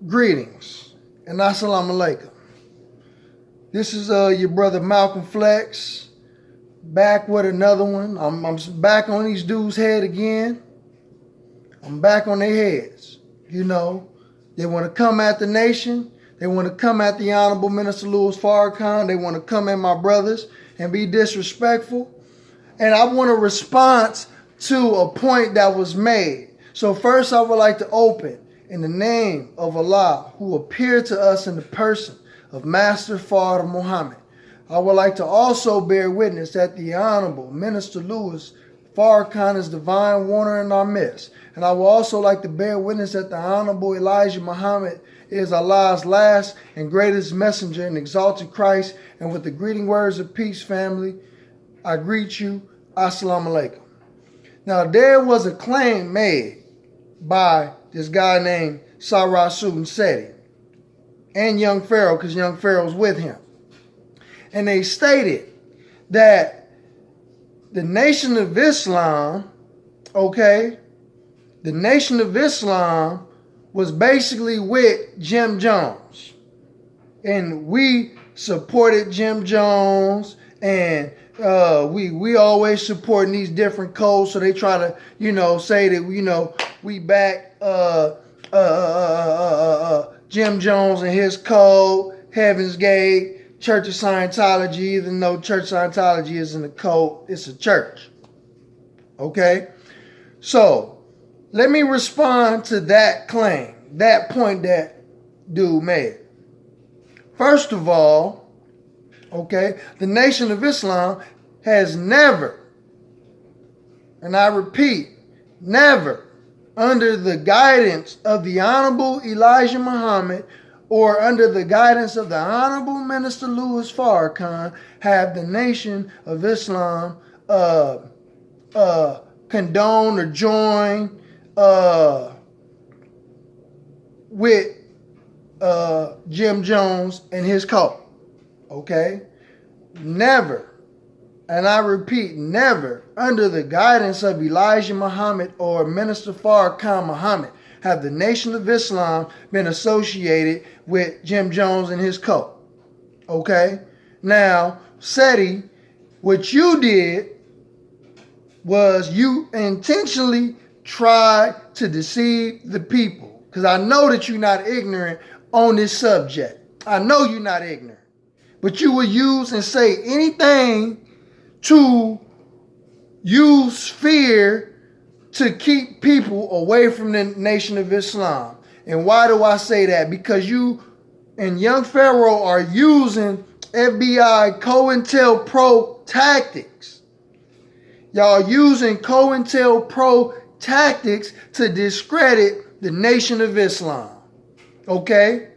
Greetings and assalamu alaikum. This is your brother Malcolm Flex, back with another one. I'm back on these dudes' head again. I'm back on their heads. You know, they want to come at the nation. They want to come at the Honorable Minister Louis Farrakhan. They want to come at my brothers and be disrespectful. And I want a response to a point that was made. So first I would like to open in the name of Allah, who appeared to us in the person of Master Father Muhammad. I would like to also bear witness that the Honorable Minister Louis Farrakhan is divine warner in our midst. And I would also like to bear witness that the Honorable Elijah Muhammad is Allah's last and greatest messenger and exalted Christ. And with the greeting words of peace, family, I greet you. Assalamu alaikum. Now, there was a claim made by this guy named Seti and young Pharaoh, because young Pharaoh's with him. And they stated that the Nation of Islam, the Nation of Islam was basically with Jim Jones. And we supported Jim Jones, and we always supporting these different codes. So they try to, say that, we back Jim Jones and his code, Heaven's Gate, Church of Scientology, even though Church of Scientology isn't a code, it's a church. Okay? So, let me respond to that claim, that point that dude made. First of all, the Nation of Islam has never, and I repeat, never, under the guidance of the Honorable Elijah Muhammad or under the guidance of the Honorable Minister Louis Farrakhan, have the Nation of Islam condone or join with Jim Jones and his cult. Okay? Never, and I repeat, never, under the guidance of Elijah Muhammad or Minister Farrakhan Muhammad, have the Nation of Islam been associated with Jim Jones and his cult. Okay? Now, Seti, what you did was you intentionally tried to deceive the people. Because I know that you're not ignorant on this subject. I know you're not ignorant. But you will use and say anything to use fear to keep people away from the Nation of Islam. And why do I say that? Because you and young Pharaoh are using FBI COINTELPRO tactics. Y'all using COINTELPRO tactics to discredit the Nation of Islam. Okay?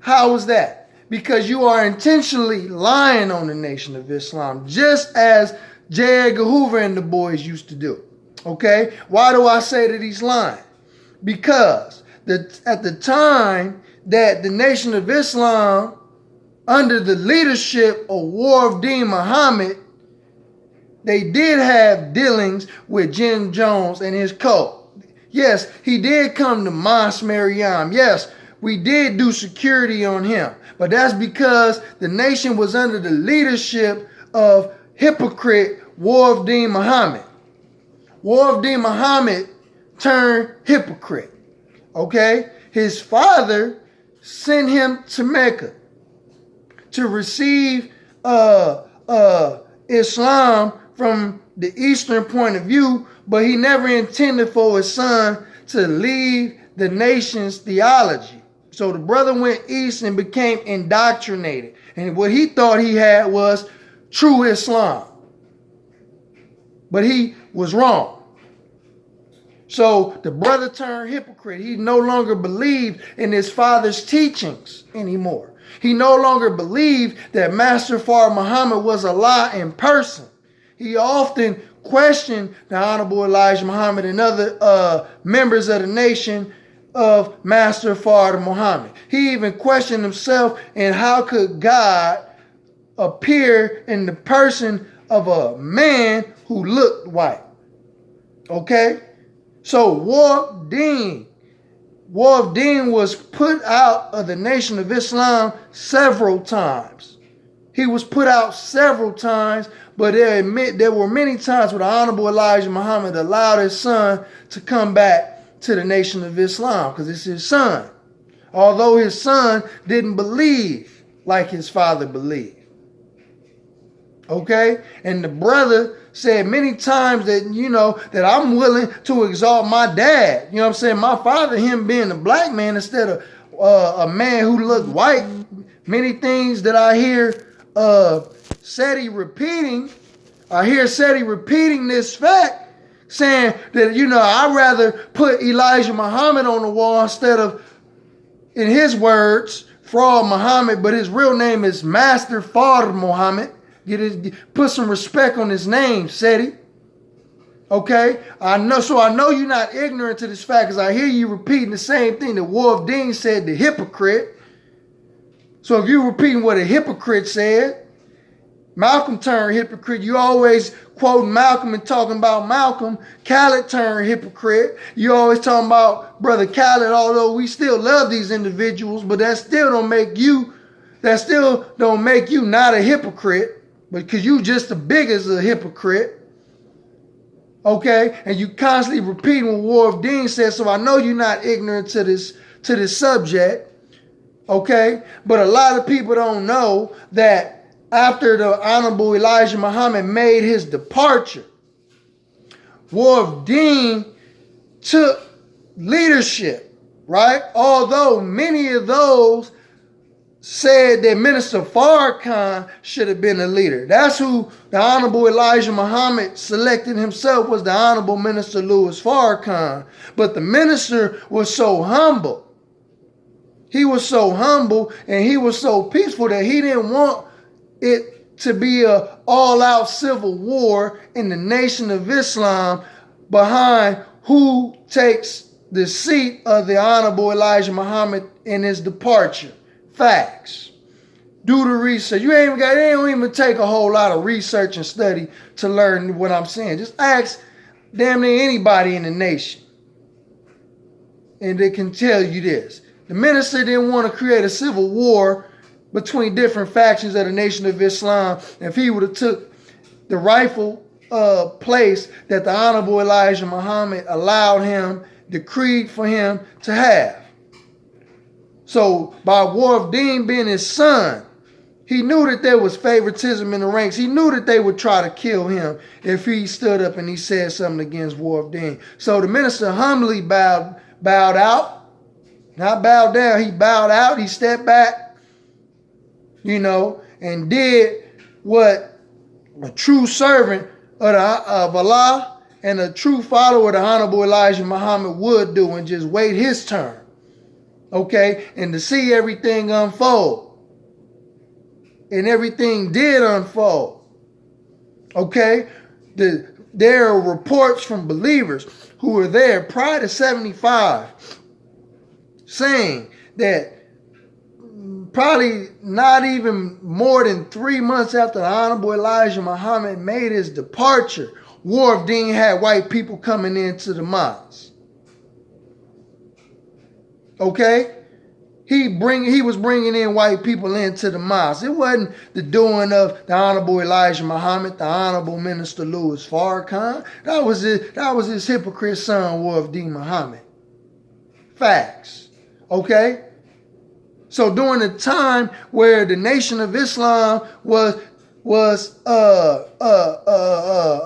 How is that? Because you are intentionally lying on the Nation of Islam, just as J. Edgar Hoover and the boys used to do. Okay? Why do I say that he's lying? Because at the time that the Nation of Islam, under the leadership of Wafd Muhammad, they did have dealings with Jim Jones and his cult. Yes, he did come to Mosque Maryam. Yes, we did do security on him. But that's because the nation was under the leadership of hypocrite Wafd Muhammad. Wafd Muhammad turned hypocrite. Okay? His father sent him to Mecca to receive Islam from the Eastern point of view, but he never intended for his son to leave the nation's theology. So the brother went east and became indoctrinated. And what he thought he had was true Islam. But he was wrong. So the brother turned hypocrite. He no longer believed in his father's teachings anymore. He no longer believed that Master Father Muhammad was Allah in person. He often questioned the Honorable Elijah Muhammad and other members of the nation of Master Father Muhammad. He even questioned himself, and how could God appear in the person of a man who looked white? Okay? So Wafd Muaddin was put out of the Nation of Islam several times. He was put out several times, but there were many times where the Honorable Elijah Muhammad allowed his son to come back to the Nation of Islam because it's his son. Although his son didn't believe like his father believed. Okay? And the brother said many times that, that I'm willing to exalt my dad. You know what I'm saying? My father, him being a black man instead of a man who looked white. Many things that I hear Seti repeating. I hear Seti repeating this fact, saying that, I'd rather put Elijah Muhammad on the wall instead of, in his words, Fraud Muhammad, but his real name is Master Fard Muhammad. Put some respect on his name, Seti. Okay? I know you're not ignorant to this fact, because I hear you repeating the same thing that Muaddin said, the hypocrite. So if you're repeating what a hypocrite said, Malcolm turned hypocrite. You always quoting Malcolm and talking about Malcolm. Khaled turned hypocrite. You always talking about Brother Khaled, although we still love these individuals, but that still don't make you not a hypocrite, because you just as big as a hypocrite. Okay? And you constantly repeating what Muaddin said, so I know you're not ignorant to this subject. Okay? But a lot of people don't know that after the Honorable Elijah Muhammad made his departure, Muaddin took leadership, right? Although many of those said that Minister Farrakhan should have been a leader. That's who the Honorable Elijah Muhammad selected himself, was the Honorable Minister Louis Farrakhan. But the minister was so humble. He was so humble and he was so peaceful that he didn't want it to be an all-out civil war in the Nation of Islam behind who takes the seat of the Honorable Elijah Muhammad in his departure. Facts. Do the research. It don't even take a whole lot of research and study to learn what I'm saying. Just ask damn near anybody in the nation, and they can tell you this. The minister didn't want to create a civil war between different factions of the Nation of Islam. If he would have took the rightful place that the Honorable Elijah Muhammad allowed him, decreed for him to have. So by Muaddin being his son, he knew that there was favoritism in the ranks. He knew that they would try to kill him if he stood up and he said something against Muaddin. So the minister humbly bowed out. Not bowed down, he bowed out, he stepped back, and did what a true servant of Allah and a true follower of the Honorable Elijah Muhammad would do, and just wait his turn. Okay? And to see everything unfold. And everything did unfold. Okay? There are reports from believers who were there prior to 75 saying that probably not even more than 3 months after the Honorable Elijah Muhammad made his departure, Muaddin had white people coming into the mosque. Okay? He was bringing in white people into the mosque. It wasn't the doing of the Honorable Elijah Muhammad, the Honorable Minister Louis Farrakhan. That was his hypocrite son, Muaddin Muhammad. Facts. Okay? So during the time where the Nation of Islam was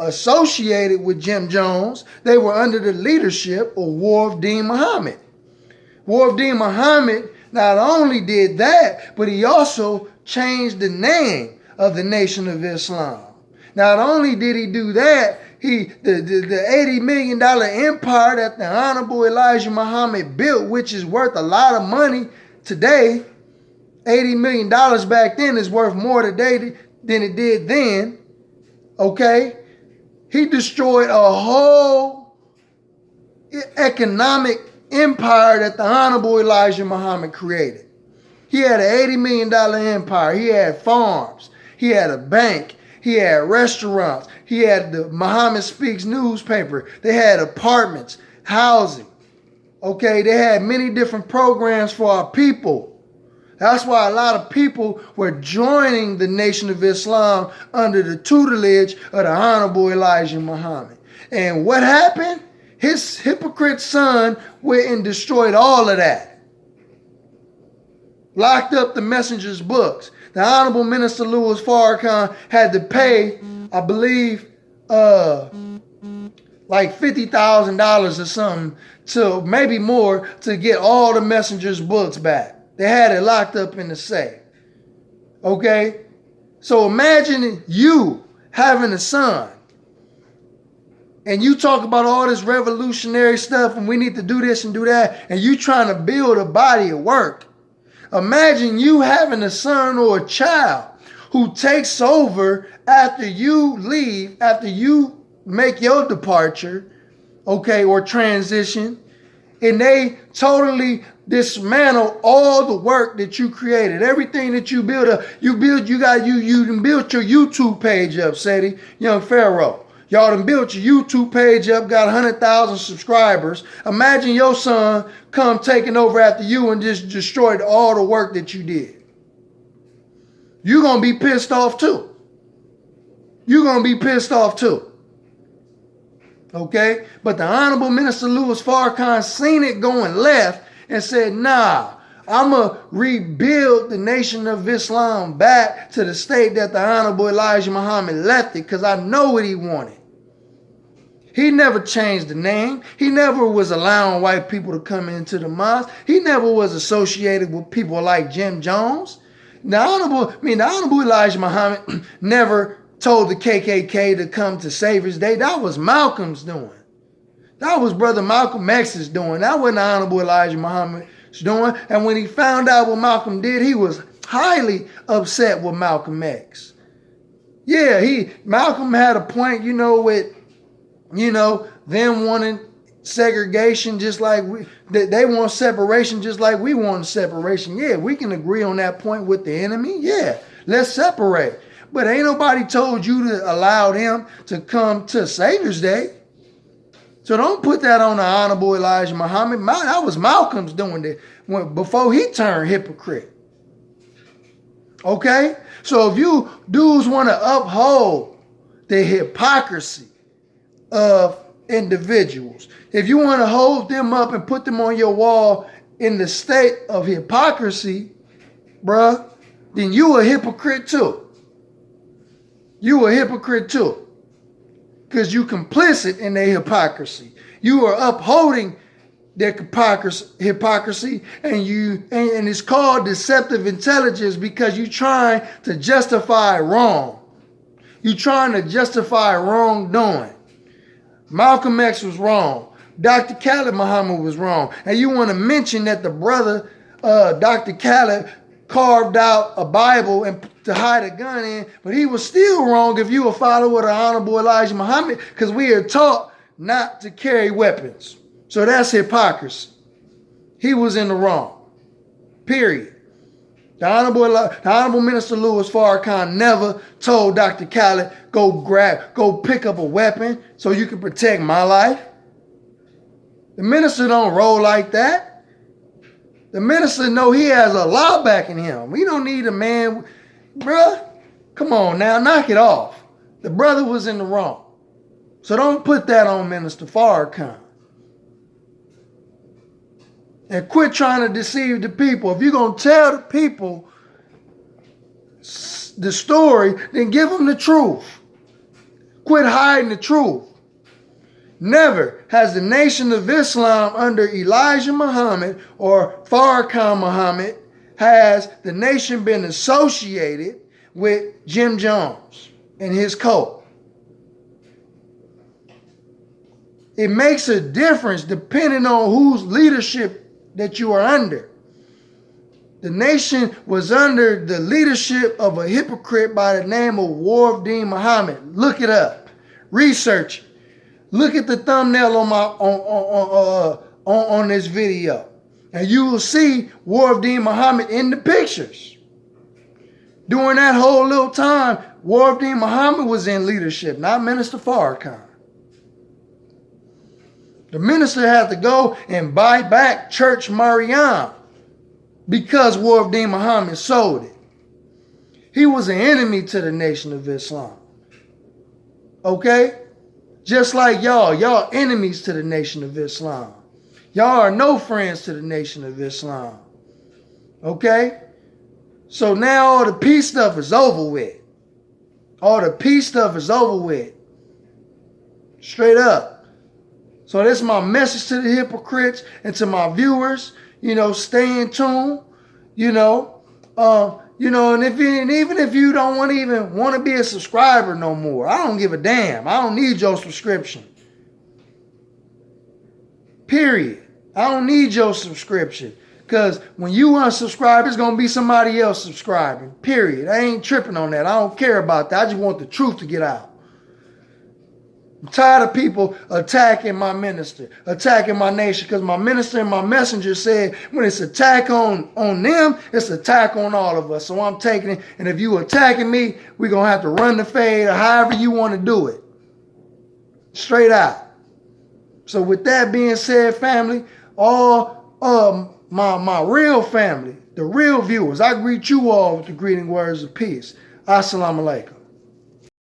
associated with Jim Jones, they were under the leadership of Muaddin Muhammad. Muaddin Muhammad not only did that, but he also changed the name of the Nation of Islam. Not only did he do that, the $80 million empire that the Honorable Elijah Muhammad built, which is worth a lot of money today, $80 million back then is worth more today than it did then. Okay? He destroyed a whole economic empire that the Honorable Elijah Muhammad created. He had an $80 million empire. He had farms. He had a bank. He had restaurants. He had the Muhammad Speaks newspaper. They had apartments, housing. Okay, they had many different programs for our people. That's why a lot of people were joining the Nation of Islam under the tutelage of the Honorable Elijah Muhammad. And what happened? His hypocrite son went and destroyed all of that. Locked up the messenger's books. The Honorable Minister Louis Farrakhan had to pay, I believe, like $50,000 or something, to maybe more, to get all the messenger's books back. They had it locked up in the safe. Okay? So imagine you having a son, and you talk about all this revolutionary stuff, and we need to do this and do that, and you trying to build a body of work. Imagine you having a son or a child who takes over after you leave, after you make your departure, okay, or transition, and they totally dismantle all the work that you created, everything that you built up. You built your YouTube page up, Seti, Young Pharaoh. Y'all done built your YouTube page up, got 100,000 subscribers. Imagine your son come taking over after you and just destroyed all the work that you did. You're going to be pissed off too. You're going to be pissed off too. Okay? But the Honorable Minister Louis Farrakhan seen it going left and said, nah, I'm going to rebuild the Nation of Islam back to the state that the Honorable Elijah Muhammad left it, because I know what he wanted. He never changed the name. He never was allowing white people to come into the mosque. He never was associated with people like Jim Jones. The Honorable Elijah Muhammad never told the KKK to come to Savior's Day. That was Malcolm's doing. That was Brother Malcolm X's doing. That wasn't the Honorable Elijah Muhammad's doing. And when he found out what Malcolm did, he was highly upset with Malcolm X. Yeah, Malcolm had a point, with, them wanting segregation just like they want separation just like we want separation. Yeah, we can agree on that point with the enemy. Yeah, let's separate. But ain't nobody told you to allow them to come to Savior's Day. So don't put that on the Honorable Elijah Muhammad. That was Malcolm's doing it before he turned hypocrite. Okay? So if you dudes want to uphold the hypocrisy of individuals, if you want to hold them up and put them on your wall in the state of hypocrisy, bruh, then you a hypocrite too. You a hypocrite too. Because you complicit in their hypocrisy. You are upholding their hypocrisy, and it's called deceptive intelligence, because you're trying to justify wrong. You're trying to justify wrongdoing. Malcolm X was wrong. Dr. Khalid Muhammad was wrong. And you want to mention that the brother, Dr. Khalid, carved out a Bible and to hide a gun in, but he was still wrong if you a follower of the Honorable Elijah Muhammad, because we are taught not to carry weapons. So that's hypocrisy. He was in the wrong. Period. The Honorable Minister Louis Farrakhan never told Dr. Khalid, go pick up a weapon so you can protect my life. The minister don't roll like that. The minister know he has a law backing him. We don't need a man. Bruh, come on now, knock it off. The brother was in the wrong. So don't put that on Minister Farrakhan. And quit trying to deceive the people. If you're going to tell the people the story, then give them the truth. Quit hiding the truth. Never has the Nation of Islam under Elijah Muhammad or Farrakhan Muhammad has the nation been associated with Jim Jones and his cult. It makes a difference depending on whose leadership that you are under. The nation was under the leadership of a hypocrite by the name of Warfdeen Muhammad. Look it up. Research it. Look at the thumbnail on this video, and you will see Warfdeen Muhammad in the pictures. During that whole little time, Warfdeen Muhammad was in leadership, not Minister Farrakhan. The minister had to go and buy back Church Mariam because Warfdeen Muhammad sold it. He was an enemy to the Nation of Islam. Okay? Just like y'all enemies to the Nation of Islam. Y'all are no friends to the Nation of Islam. Okay? So now all the peace stuff is over with. All the peace stuff is over with. Straight up. So that's my message to the hypocrites and to my viewers. Stay in tune. And even if you don't want to be a subscriber no more, I don't give a damn. I don't need your subscription. Period. I don't need your subscription. Because when you unsubscribe, it's going to be somebody else subscribing. Period. I ain't tripping on that. I don't care about that. I just want the truth to get out. I'm tired of people attacking my minister, attacking my nation, because my minister and my messenger said when it's attack on them, it's attack on all of us. So I'm taking it. And if you attacking me, we're going to have to run the fade or however you want to do it. Straight out. So with that being said, family, all my real family, the real viewers, I greet you all with the greeting words of peace. Assalamu alaikum.